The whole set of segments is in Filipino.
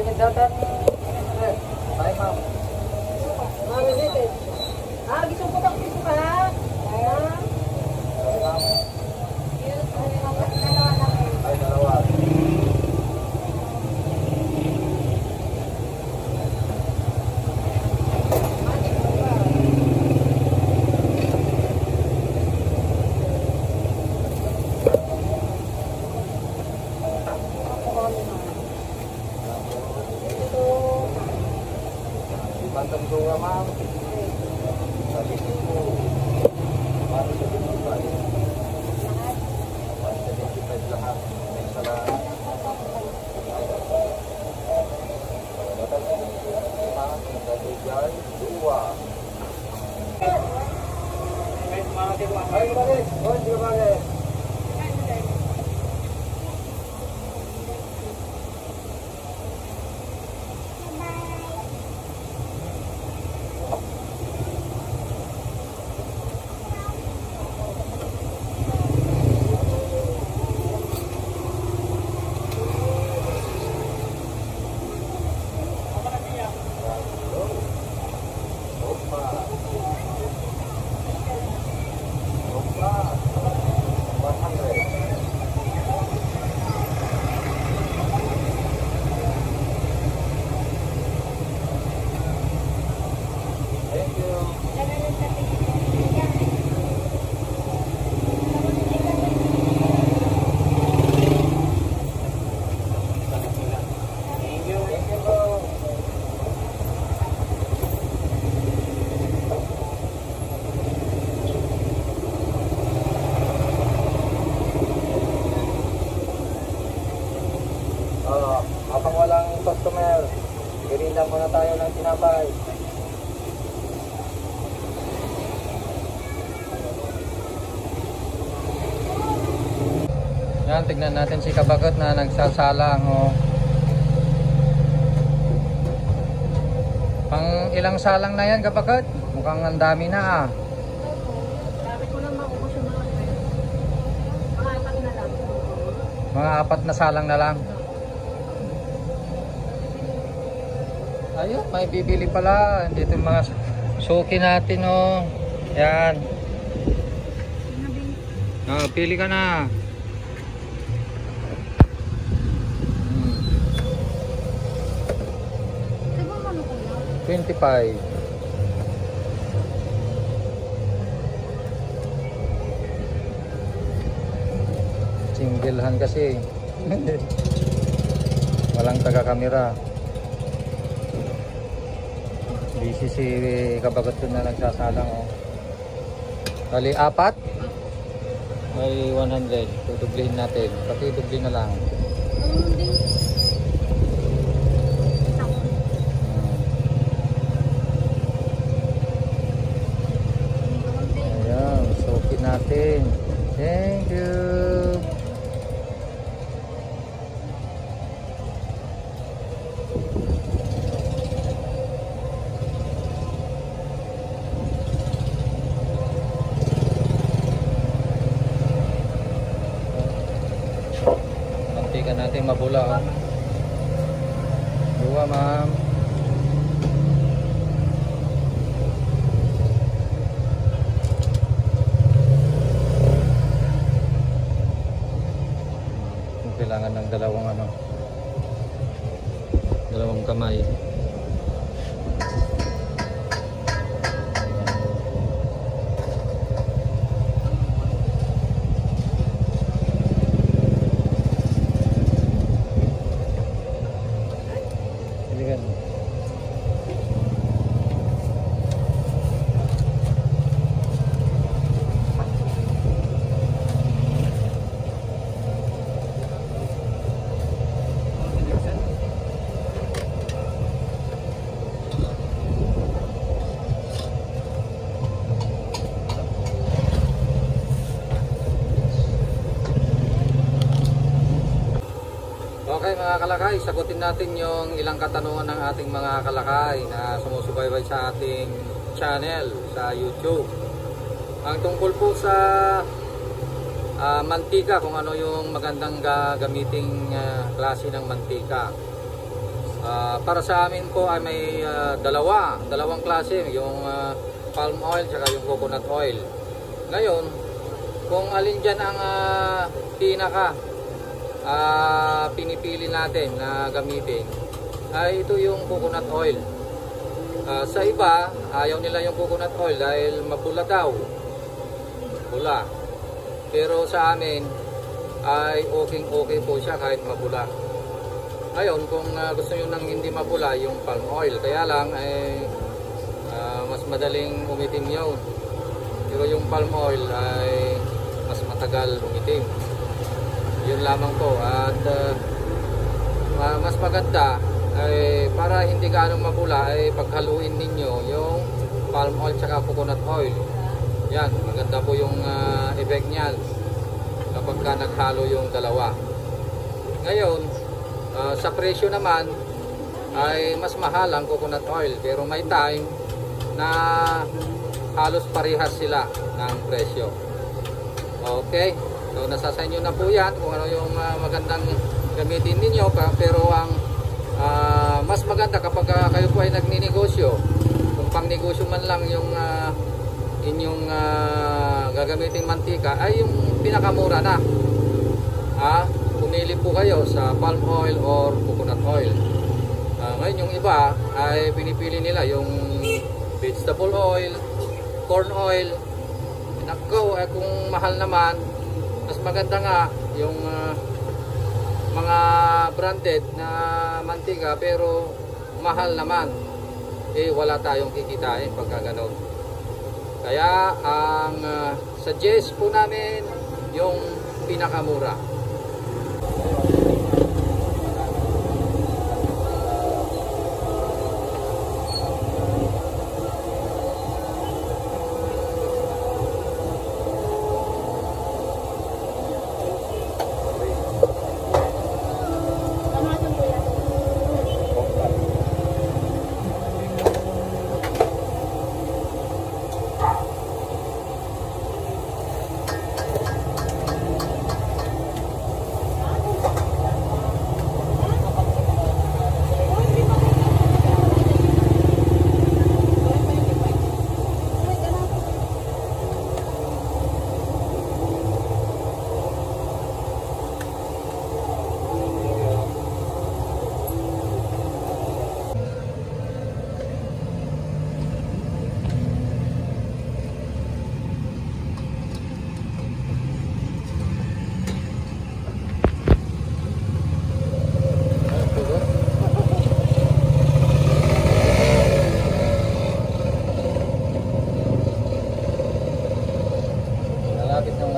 Unlimited data? Bye, ma'am. Unlimited. Gusto ko tak piso ka. Ay, dalawa. Bantang dua, ma'am. Sabi ko, para sa binibay. 175 lahat. May salamat. Batang binibay, ma'am. Nagkakigay, dua. Ay, kumalik. Huwag, kumalik. Habang walang customer, girinda muna tayo ng tinapay. Yan, tignan natin si Kabagot na nagsasalang. Oh. Pang ilang salang na yan, Kabagot? Mukhang ang dami na ah. Sabi ko lang maubos yung mga apat na lang. Mga 4 na salang na lang. Ayun, may bibili pala. Dito yung mga suki natin, oh. Yan. Oh, pili ka na. Diba ano ko na? 25. Singlehan kasi. Walang taga-kamera. Busy si Kabagot ko na nagsasalang, oh. Bali 4. May 100. Tudublihin natin. Pati dubli na lang. Ayan, suki natin. Thank you. Mantika natin mabula, oh. Dua, ma'am. Kailangan ng dalawang kamay. Siligan. Okay mga kalakay, sagutin natin yung ilang katanungan ng ating mga kalakay na sumusubaybay sa ating channel sa YouTube. Ang tungkol po sa mantika, kung ano yung magandang gagamiting klase ng mantika. para sa amin po ay may dalawang klase, yung palm oil at yung coconut oil. Ngayon, kung alin dyan ang pinaka pinipili natin na gamitin, ay ito yung coconut oil. Sa iba, ayaw nila yung coconut oil dahil mapula daw. Pula. Pero sa amin ay okay po siya kahit mapula. Ngayon, kung gusto nyo nang hindi mapula, yung palm oil. Kaya lang, mas madaling umitim yun. Pero yung palm oil ay mas matagal umitim. Yun lamang po. At mas maganda, ay para hindi gaano mapula, ay paghaluin ninyo yung palm oil tsaka coconut oil. Yan, maganda po yung effect niyan kapag ka naghalo yung dalawa. Ngayon, sa presyo naman ay mas mahal ang coconut oil, pero may time na halos parehas sila ng presyo. Okay, so nasa sa inyo na po yan kung ano yung magandang gamitin ninyo, pero ang mas maganda kapag kayo po ay nagninegosyo, kung pang negosyo man lang yung inyong gagamitin mantika, ay yung pinakamura na. Pumili po kayo sa palm oil or coconut oil. Ngayon yung iba ay pinipili nila yung vegetable oil, corn oil. Nako, kung mahal naman, mas maganda nga yung mga branded na mantika, pero mahal naman. Wala tayong kikitain pagka ganon. Kaya ang suggest po namin yung pinakamura.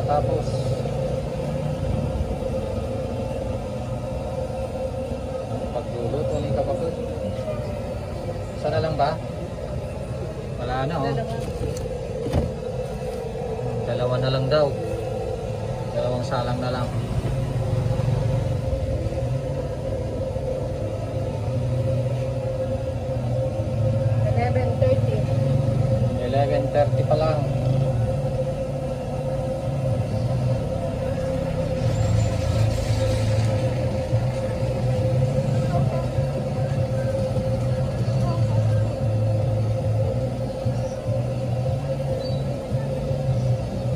Tapos pagluluto ni kapatid. Sana lang ba? Wala na Dalawa na lang daw. Dalawang salang na lang. $11:30 pa lang.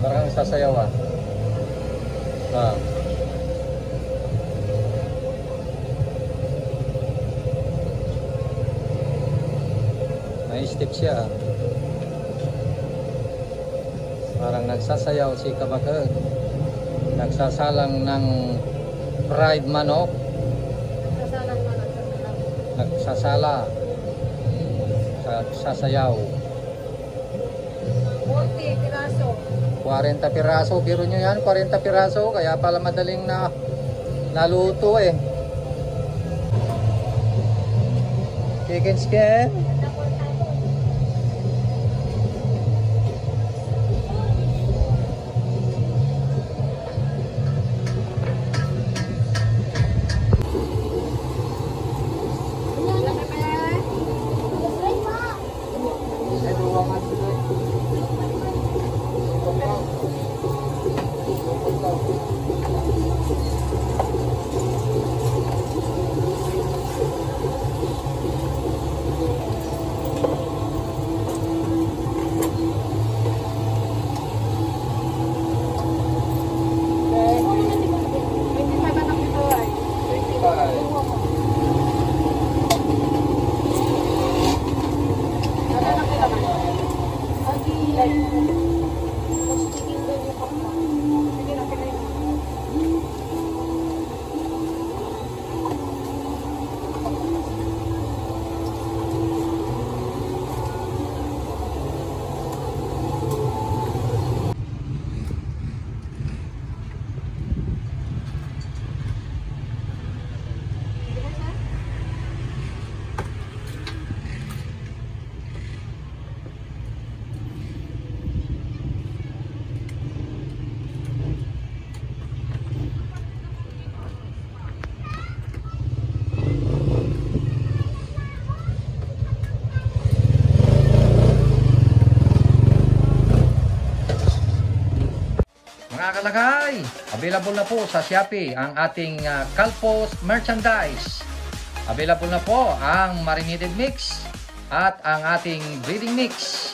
Parang sasayaw may step siya. Parang nagsasayaw si Kabakag. Nagsasalang ng fried manok. Nagsasala. Sasayaw. 40 piraso. 40 piraso, biro nyo yan, 40 piraso, kaya pala madaling na naluto Chicken skin. Mga kalakay, available na po sa Shopee ang ating Calpos merchandise. Available na po ang marinated mix at ang ating breeding mix.